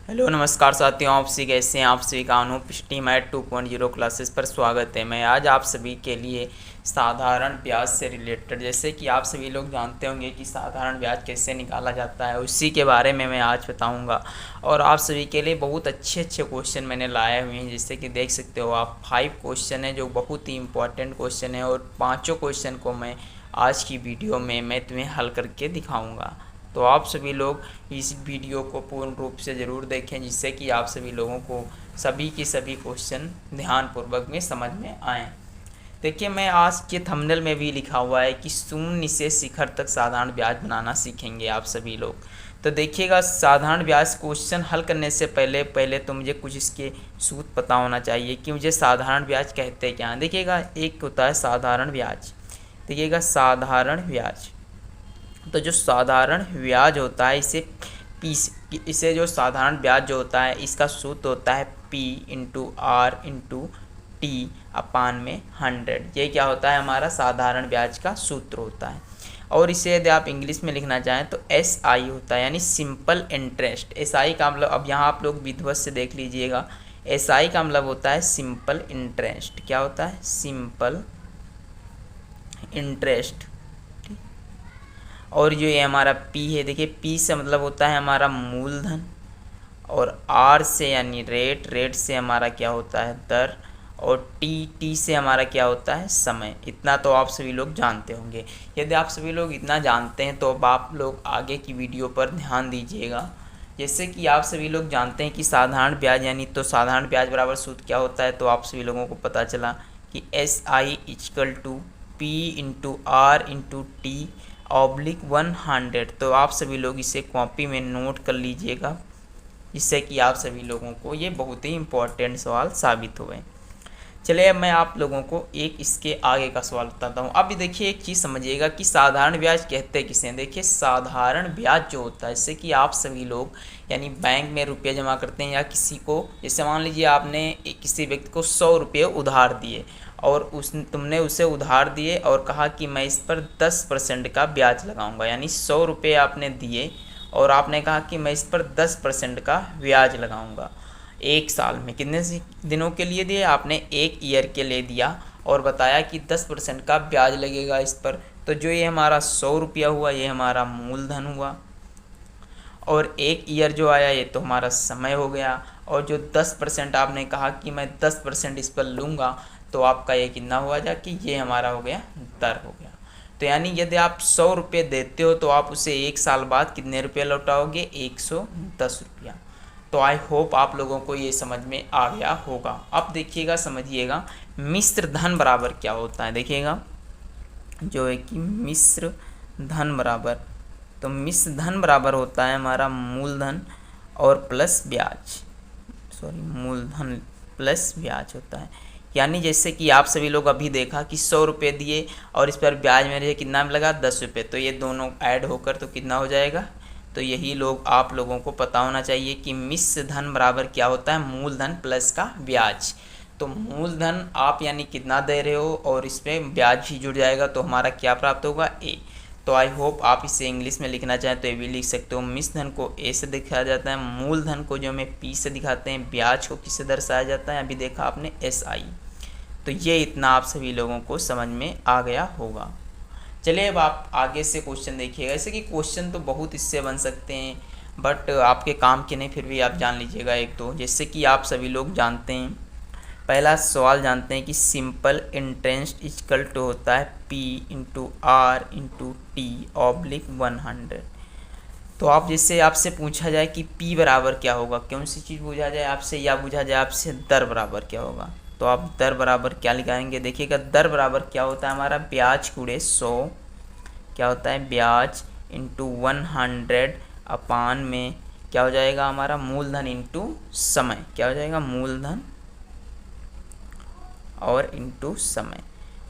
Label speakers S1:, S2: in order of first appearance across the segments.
S1: Hello नमस्कार साथियों, आप सभी कैसे हैं। आप सभी का अनूप मैट 2.0 क्लासेस पर स्वागत है। मैं आज आप सभी के लिए साधारण ब्याज से रिलेटेड, जैसे कि आप सभी लोग जानते होंगे कि साधारण ब्याज कैसे निकाला जाता है, उसी के बारे में मैं आज बताऊंगा। और आप सभी के लिए बहुत अच्छे अच्छे क्वेश्चन मैंने लाए हुए हैं, जैसे कि देख सकते हो आप 5 क्वेश्चन है जो बहुत ही इंपॉर्टेंट क्वेश्चन है, और पाँचों क्वेश्चन को मैं आज की वीडियो में मैं तुम्हें हल करके दिखाऊँगा। तो आप सभी लोग इस वीडियो को पूर्ण रूप से ज़रूर देखें, जिससे कि आप सभी लोगों को सभी के सभी क्वेश्चन ध्यानपूर्वक में समझ में आएँ। देखिए, मैं आज के थंबनेल में भी लिखा हुआ है कि शून्य से शिखर तक साधारण ब्याज बनाना सीखेंगे आप सभी लोग। तो देखिएगा, साधारण ब्याज क्वेश्चन हल करने से पहले पहले तो मुझे कुछ इसके सूत्र पता होना चाहिए कि मुझे साधारण ब्याज कहते क्या हैं। देखिएगा, एक होता है साधारण ब्याज। देखिएगा, साधारण ब्याज, तो जो साधारण ब्याज होता है इसे जो साधारण ब्याज जो होता है इसका सूत्र होता है P/R/T अपान में 100। ये क्या होता है, हमारा साधारण ब्याज का सूत्र होता है। और इसे यदि आप इंग्लिश में लिखना चाहें तो SI होता है, यानी सिंपल इंटरेस्ट। SI का मतलब, अब यहाँ आप लोग विधिवत से देख लीजिएगा, SI का मतलब होता है सिंपल इंटरेस्ट। क्या होता है? Simple interest. और जो ये हमारा P है, देखिए P से मतलब होता है हमारा मूलधन, और R से यानी रेट से हमारा क्या होता है, दर, और T से हमारा क्या होता है, समय। इतना तो आप सभी लोग जानते होंगे। यदि आप सभी लोग इतना जानते हैं तो अब आप लोग आगे की वीडियो पर ध्यान दीजिएगा। जैसे कि आप सभी लोग जानते हैं कि साधारण ब्याज यानी तो साधारण ब्याज बराबर सूत्र क्या होता है, तो आप सभी लोगों को पता चला कि SI=P/R/T/100। तो आप सभी लोग इसे कॉपी में नोट कर लीजिएगा, जिससे कि आप सभी लोगों को ये बहुत ही इम्पोर्टेंट सवाल साबित हुए। चलिए, अब मैं आप लोगों को एक इसके आगे का सवाल बताता हूँ। अब देखिए, एक चीज़ समझिएगा कि साधारण ब्याज कहते किसे हैं। देखिए, साधारण ब्याज जो होता है, जैसे कि आप सभी लोग यानी बैंक में रुपये जमा करते हैं, या किसी को, जैसे मान लीजिए आपने किसी व्यक्ति को 100 रुपये उधार दिए, और तुमने उसे उधार दिए और कहा कि मैं इस पर 10% का ब्याज लगाऊंगा। यानी 100 रुपये आपने दिए और आपने कहा कि मैं इस पर 10% का ब्याज लगाऊंगा। एक साल में कितने दिनों के लिए दिए आपने? एक ईयर के लिए दिया, और बताया कि 10% का ब्याज लगेगा इस पर। तो जो ये हमारा 100 रुपया हुआ, ये हमारा मूलधन हुआ, और एक ईयर जो आया ये तो हमारा समय हो गया। और जो 10% आपने कहा कि मैं 10% इस पर लूँगा, तो आपका ये कितना हुआ जा कि ये हमारा हो गया, दर हो गया। तो यानी यदि आप 100 रुपये देते हो तो आप उसे एक साल बाद कितने रुपये लौटाओगे? 110 रुपया। तो आई होप आप लोगों को ये समझ में आ गया होगा। अब देखिएगा, समझिएगा, मिश्र धन बराबर क्या होता है। देखिएगा, जो है कि मिश्र धन बराबर, तो मिश्र धन बराबर होता है हमारा मूलधन और प्लस ब्याज, मूलधन प्लस ब्याज होता है। यानी जैसे कि आप सभी लोग अभी देखा कि 100 रुपये दिए और इस पर ब्याज मेरे कितना लगा, 10 रुपये, तो ये दोनों ऐड होकर तो कितना हो जाएगा। तो यही आप लोगों को पता होना चाहिए कि मिश्र धन बराबर क्या होता है, मूलधन प्लस का ब्याज। तो मूलधन आप यानी कितना दे रहे हो और इसमें ब्याज भी जुड़ जाएगा, तो हमारा क्या प्राप्त होगा, ए। तो आई होप आप इसे इंग्लिश में लिखना चाहें तो ये भी लिख सकते हो। मिश्र धन को ए से दिखाया जाता है, मूलधन को जो हमें पी से दिखाते हैं, ब्याज को किससे दर्शाया जाता है, अभी देखा आपने SI। तो ये इतना आप सभी लोगों को समझ में आ गया होगा। चलिए, अब आप आगे से क्वेश्चन देखिएगा। ऐसे कि क्वेश्चन तो बहुत इससे बन सकते हैं, बट आपके काम के नहीं, फिर भी आप जान लीजिएगा एक दो। जैसे कि आप सभी लोग जानते हैं, पहला सवाल जानते हैं कि सिंपल इंटरेस्ट इक्वल टू होता है P/R/T/100। तो आप जैसे आपसे पूछा जाए कि P बराबर क्या होगा, कौन सी चीज़ पूछा जाए आपसे, या पूछा जाए आपसे दर बराबर क्या होगा, तो आप दर बराबर क्या लिखाएंगे। देखिएगा, दर बराबर क्या होता है हमारा, ब्याज गुणे 100, क्या होता है, ब्याज इंटू 100 अपान में क्या हो जाएगा हमारा, मूलधन इंटू समय। क्या हो जाएगा, मूलधन और इंटू समय।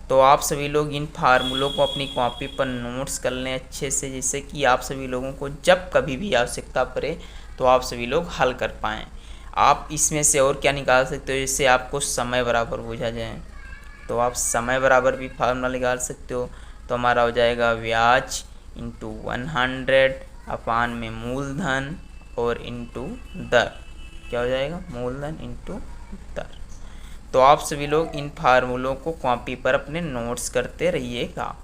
S1: तो आप सभी लोग इन फार्मूलों को अपनी कॉपी पर नोट्स कर लें अच्छे से, जिससे कि आप सभी लोगों को जब कभी भी आवश्यकता पड़े तो आप सभी लोग हल कर पाएँ। आप इसमें से और क्या निकाल सकते हो, जैसे आपको समय बराबर पूछा जाए तो आप समय बराबर भी फार्मूला निकाल सकते हो। तो हमारा हो जाएगा ब्याज इंटू 100 अपान में मूलधन और इंटू दर। क्या हो जाएगा, मूलधन इंटू दर। तो आप सभी लोग इन फार्मूलों को कॉपी पर अपने नोट्स करते रहिएगा।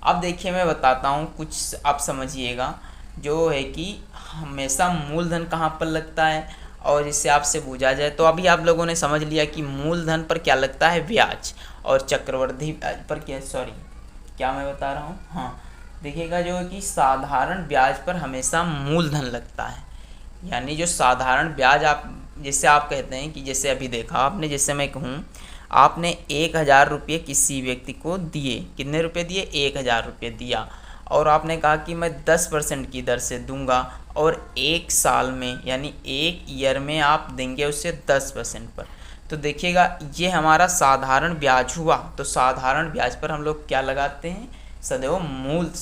S1: अब देखिए मैं बताता हूँ कुछ, आप समझिएगा, जो है कि हमेशा मूलधन कहाँ पर लगता है और जिससे आपसे पूछा जाए। तो अभी आप लोगों ने समझ लिया कि मूलधन पर क्या लगता है, ब्याज, और चक्रवृद्धि ब्याज पर क्या, सॉरी क्या मैं बता रहा हूँ, हाँ देखिएगा जो है कि साधारण ब्याज पर हमेशा मूलधन लगता है। यानी जो साधारण ब्याज आप, जैसे आप कहते हैं कि जैसे अभी देखा आपने, जैसे मैं कहूँ आपने 1,000 रुपये किसी व्यक्ति को दिए, कितने रुपए दिए, 1,000 रुपये दिया, और आपने कहा कि मैं 10% की दर से दूंगा और 1 साल में यानी 1 ईयर में आप देंगे उससे 10% पर। तो देखिएगा ये हमारा साधारण ब्याज हुआ। तो साधारण ब्याज पर हम लोग क्या लगाते हैं, सदैव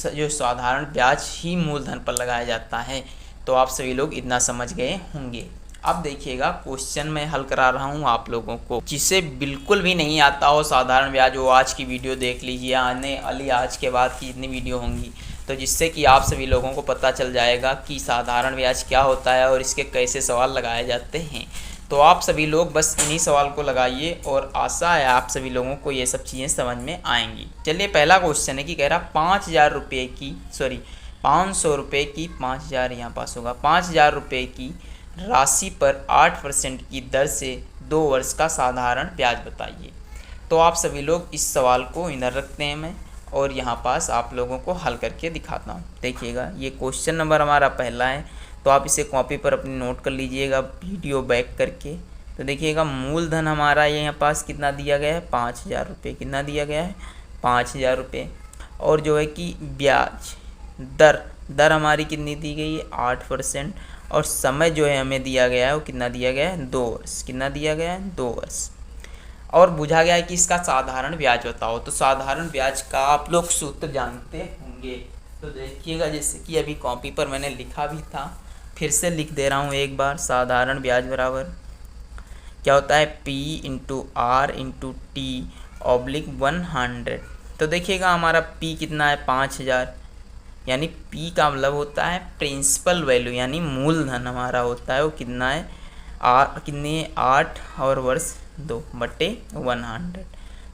S1: जो साधारण ब्याज ही मूलधन पर लगाया जाता है। तो आप सभी लोग इतना समझ गए होंगे। अब देखिएगा क्वेश्चन मैं हल करा रहा हूँ आप लोगों को, जिसे बिल्कुल भी नहीं आता हो साधारण ब्याज, वो आज की वीडियो देख लीजिए, आने वाली आज के बाद की जितनी वीडियो होंगी, तो जिससे कि आप सभी लोगों को पता चल जाएगा कि साधारण ब्याज क्या होता है और इसके कैसे सवाल लगाए जाते हैं। तो आप सभी लोग बस इन्हीं सवाल को लगाइए और आशा है आप सभी लोगों को ये सब चीज़ें समझ में आएंगी। चलिए पहला क्वेश्चन है कि कह रहा 5,000 रुपये की, सॉरी 500 रुपये की, 5,000 यहाँ पास होगा, 5,000 रुपये की राशि पर 8% की दर से 2 वर्ष का साधारण ब्याज बताइए। तो आप सभी लोग इस सवाल को इधर रखते हैं मैं, और यहाँ पास आप लोगों को हल करके दिखाता हूँ। देखिएगा ये क्वेश्चन नंबर हमारा पहला है, तो आप इसे कॉपी पर अपनी नोट कर लीजिएगा वीडियो बैक करके। तो देखिएगा मूलधन हमारा यहाँ पास कितना दिया गया है, 5,000 रुपये, कितना दिया गया है, 5,000 रुपये, और जो है कि ब्याज दर हमारी कितनी दी गई है, 8%, और समय जो है हमें दिया गया है वो कितना दिया गया है, 2 वर्ष, कितना दिया गया है, 2 वर्ष, और पूछा गया है कि इसका साधारण ब्याज बताओ। तो साधारण ब्याज का आप लोग सूत्र जानते होंगे। तो देखिएगा जैसे कि अभी कॉपी पर मैंने लिखा भी था, फिर से लिख दे रहा हूँ एक बार। साधारण ब्याज बराबर क्या होता है, P into R into T oblique 100। तो देखिएगा हमारा P कितना है, 5,000, यानी P का मतलब होता है प्रिंसिपल वैल्यू, यानी मूलधन हमारा होता है वो कितना है, कितनी है, 8 और वर्ष 2/100।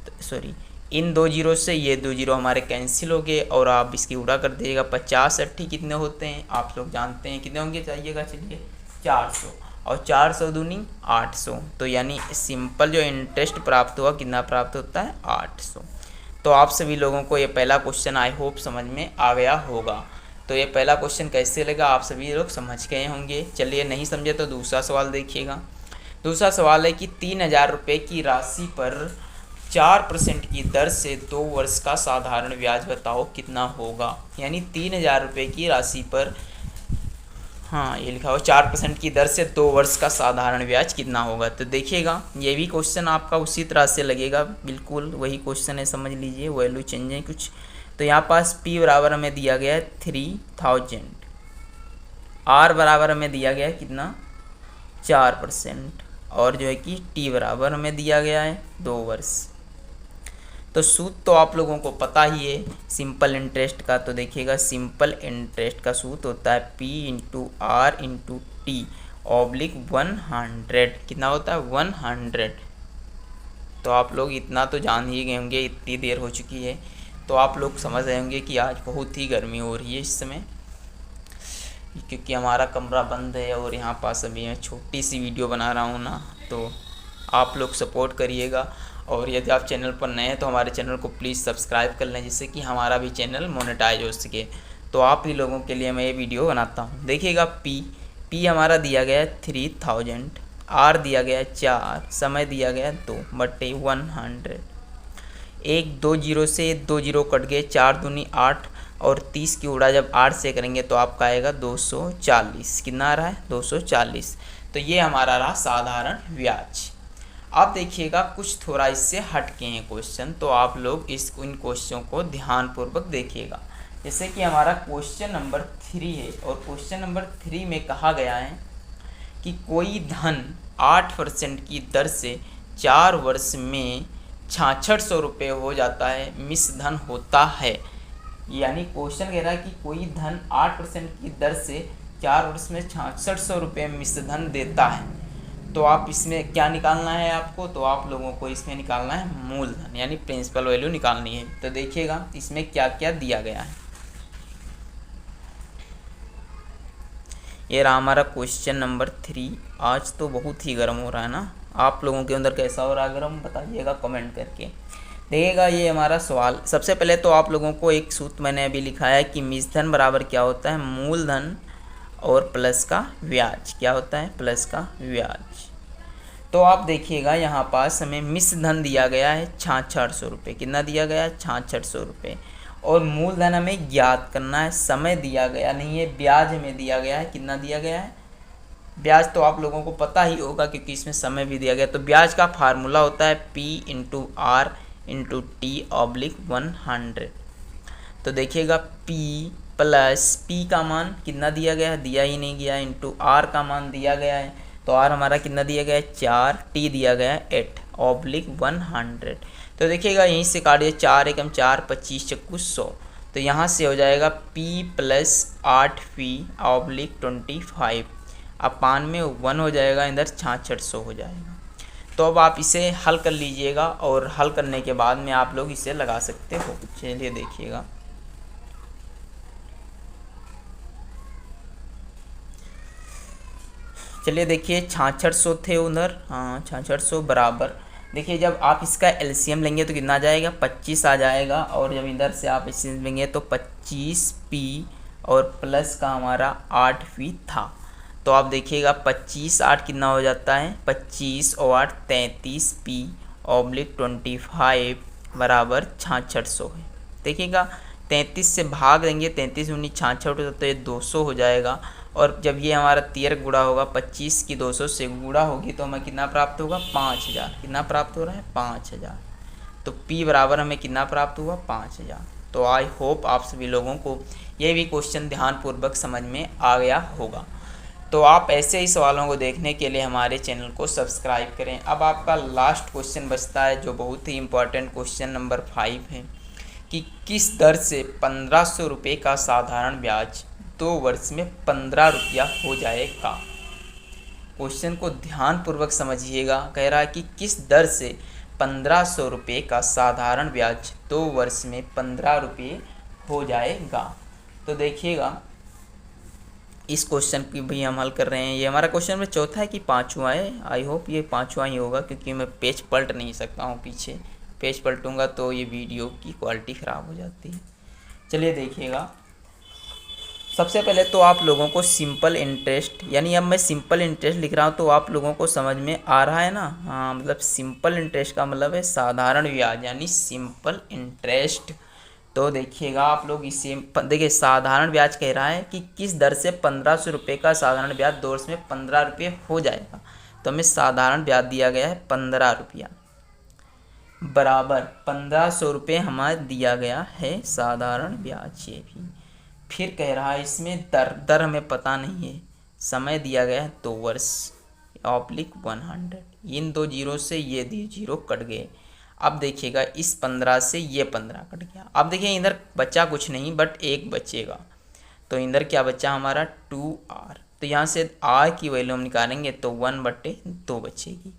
S1: तो सॉरी इन 2 जीरो से ये 2 जीरो हमारे कैंसिल हो गए, और आप इसकी उड़ा कर दीजिएगा। 50 80 कितने होते हैं आप लोग जानते हैं, कितने होंगे चाहिएगा, चलिए 400, और 400 दूनी 800। तो यानी सिंपल जो इंटरेस्ट प्राप्त हुआ कितना प्राप्त होता है, 800। तो आप सभी लोगों को ये पहला क्वेश्चन आई होप समझ में आ गया होगा। तो ये पहला क्वेश्चन कैसे लगा आप सभी लोग समझ गए होंगे। चलिए नहीं समझे तो दूसरा सवाल देखिएगा। दूसरा सवाल है कि 3,000 रुपये की राशि पर 4% की दर से 2 वर्ष का साधारण ब्याज बताओ कितना होगा। यानी 3,000 रुपये की राशि पर, हाँ ये लिखा हुआ 4% की दर से 2 वर्ष का साधारण ब्याज कितना होगा। तो देखिएगा ये भी क्वेश्चन आपका उसी तरह से लगेगा, बिल्कुल वही क्वेश्चन है, समझ लीजिए, वैल्यू चेंज है कुछ। तो यहाँ पास P बराबर हमें दिया गया है 3,000, R बराबर हमें दिया गया है कितना, 4%, और जो है कि T बराबर हमें दिया गया है 2 वर्ष। तो सूत्र तो आप लोगों को पता ही है सिंपल इंटरेस्ट का। तो देखिएगा सिंपल इंटरेस्ट का सूत्र होता है P into R into T oblique 100, कितना होता है, 100। तो आप लोग इतना तो जान ही गए होंगे, इतनी देर हो चुकी है तो आप लोग समझ रहे होंगे कि आज बहुत ही गर्मी हो रही है इस समय, क्योंकि हमारा कमरा बंद है और यहाँ पास अभी मैं छोटी सी वीडियो बना रहा हूँ ना। तो आप लोग सपोर्ट करिएगा, और यदि आप चैनल पर नए हैं तो हमारे चैनल को प्लीज़ सब्सक्राइब कर लें, जिससे कि हमारा भी चैनल मोनेटाइज हो सके। तो आप ही लोगों के लिए मैं ये वीडियो बनाता हूँ। देखिएगा P हमारा दिया गया है 3,000, R दिया गया है 4, समय दिया गया है 2/100। 2 जीरो से 2 जीरो कट गए, 4 दूनी 8, और 30 की उड़ा जब 8 से करेंगे तो आपका आएगा 240। कितना आ रहा है, 240। तो ये हमारा रहा साधारण ब्याज। अब देखिएगा कुछ थोड़ा इससे हट के हैं क्वेश्चन, तो आप लोग इन क्वेश्चन को ध्यानपूर्वक देखिएगा। जैसे कि हमारा क्वेश्चन नंबर 3 है, और क्वेश्चन नंबर 3 में कहा गया है कि कोई धन 8% की दर से 4 वर्ष में 6600 रुपये हो जाता है, मिस धन होता है। यानी क्वेश्चन कह रहा है कि कोई धन 8% की दर से 4 वर्ष में 6600 रुपये मिश्रधन देता है, तो आप इसमें क्या निकालना है आपको, तो आप लोगों को इसमें निकालना है मूलधन यानी प्रिंसिपल वैल्यू निकालनी है। तो देखिएगा इसमें क्या क्या दिया गया है। ये रहा हमारा क्वेश्चन नंबर 3। आज तो बहुत ही गर्म हो रहा है ना, आप लोगों के अंदर कैसा हो रहा है गर्म बताइएगा कमेंट करके। देखिएगा ये हमारा सवाल, सबसे पहले तो आप लोगों को एक सूत्र मैंने अभी लिखा है कि मिश्रधन बराबर क्या होता है, मूलधन और प्लस का ब्याज। क्या होता है, प्लस का ब्याज। तो आप देखिएगा यहाँ पास हमें मिश्रधन दिया गया है 6600 रुपये। कितना दिया गया है, 6600 रुपये। और मूलधन हमें ज्ञात करना है, समय दिया गया नहीं है, ब्याज हमें दिया गया है। कितना दिया गया है, ब्याज तो आप लोगों को पता ही होगा क्योंकि इसमें समय भी दिया गया। तो ब्याज का फार्मूला होता है P/R/T/100। तो देखिएगा P प्लस P का मान कितना दिया गया है, दिया ही नहीं गया, इंटू R का मान दिया गया है। तो R हमारा कितना दिया गया है 4, T दिया गया है 8/100। तो देखिएगा यहीं से काटिए, 4 एकम 4, 25 चक्कू 100। तो यहाँ से हो जाएगा P प्लस 8V/25। अब 5 में 1 हो जाएगा, इधर 6600 हो जाएगा। तो अब आप इसे हल कर लीजिएगा और हल करने के बाद में आप लोग इसे लगा सकते हो। चलिए देखिएगा, चलिए देखिए 6600 थे उधर, हाँ 6600 बराबर। देखिए जब आप इसका एलसीएम लेंगे तो कितना आ जाएगा, 25 आ जाएगा। और जब इधर से आप एलसीएम लेंगे तो 25P और प्लस का हमारा 8V था। तो आप देखिएगा 25 8 कितना हो जाता है, 25 और 8 33P/25 बराबर 6600 है। देखिएगा 33 से भाग देंगे, 33 19 66 तो ये 200 हो जाएगा। और जब ये हमारा 13 गुणा होगा, 25 की 200 से गुणा होगी तो हमें कितना प्राप्त होगा, 5000। कितना प्राप्त हो रहा है, 5000। तो P बराबर हमें कितना प्राप्त हुआ, 5000। तो आई होप आप सभी लोगों को ये भी क्वेश्चन ध्यानपूर्वक समझ में आ गया होगा। तो आप ऐसे ही सवालों को देखने के लिए हमारे चैनल को सब्सक्राइब करें। अब आपका लास्ट क्वेश्चन बचता है जो बहुत ही इम्पोर्टेंट क्वेश्चन नंबर 5 है कि किस दर से 1500 रुपये का साधारण ब्याज 2 वर्ष में 15 रुपया हो जाएगा। क्वेश्चन को ध्यानपूर्वक समझिएगा। कह रहा है कि किस दर से 1500 रुपये का साधारण ब्याज 2 वर्ष में 15 रुपये हो जाएगा। तो देखिएगा इस क्वेश्चन की भी हम हल कर रहे हैं। ये हमारा क्वेश्चन में चौथा है कि 5वां है। आई होप ये 5वां ही होगा क्योंकि मैं पेज पलट नहीं सकता हूँ पीछे, पेज पलटूंगा तो ये वीडियो की क्वालिटी ख़राब हो जाती है। चलिए देखिएगा, सबसे पहले तो आप लोगों को सिंपल इंटरेस्ट, यानी अब मैं सिंपल इंटरेस्ट लिख रहा हूँ तो आप लोगों को समझ में आ रहा है ना। हाँ, मतलब सिंपल इंटरेस्ट का मतलब है साधारण ब्याज यानी सिंपल इंटरेस्ट। तो देखिएगा आप लोग इसे देखिए, साधारण ब्याज कह रहा है कि किस दर से 1500 रुपये का साधारण ब्याज 2 वर्ष में 15 रुपये हो जाएगा। तो हमें साधारण ब्याज दिया गया है 15 रुपया बराबर 1500 रुपये हमारा दिया गया है साधारण ब्याज। ये भी फिर कह रहा है इसमें दर हमें पता नहीं है, समय दिया गया है 2 वर्ष (100). इन 2 जीरो से ये 2 जीरो कट गए। अब देखिएगा इस 15 से ये 15 कट गया। अब देखिए इधर बचा कुछ नहीं बट 1 बचेगा। तो इधर क्या बचा हमारा 2R। तो यहाँ से R की वैल्यू हम निकालेंगे तो 1/2 बचेगी।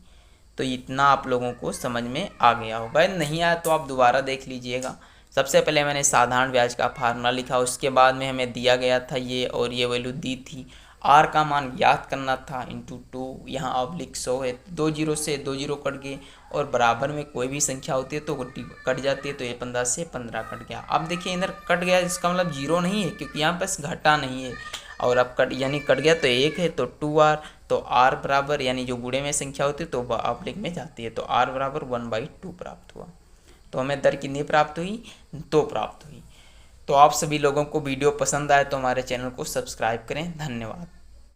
S1: तो इतना आप लोगों को समझ में आ गया होगा। नहीं आया तो आप दोबारा देख लीजिएगा। सबसे पहले मैंने साधारण ब्याज का फार्मूला लिखा, उसके बाद में हमें दिया गया था ये और ये वैल्यू दी थी। R का मान ज्ञात करना था इंटू 2, यहाँ (100) है, 2 जीरो से 2 जीरो कट गए। और बराबर में कोई भी संख्या होती है तो कट जाती है, तो ये 15 से 15 कट गया। अब देखिए इधर कट गया, इसका मतलब जीरो नहीं है क्योंकि यहाँ बस घटा नहीं है। और अब कट गया तो 1 है तो 2R। तो R बराबर यानी जो गुणे में संख्या होती है तो वह ऑब्लिक में जाती है, तो R बराबर 1/2 प्राप्त हुआ। तो हमें दर कितनी प्राप्त हुई, 2 प्राप्त हुई। तो आप सभी लोगों को वीडियो पसंद आए तो हमारे चैनल को सब्सक्राइब करें। धन्यवाद।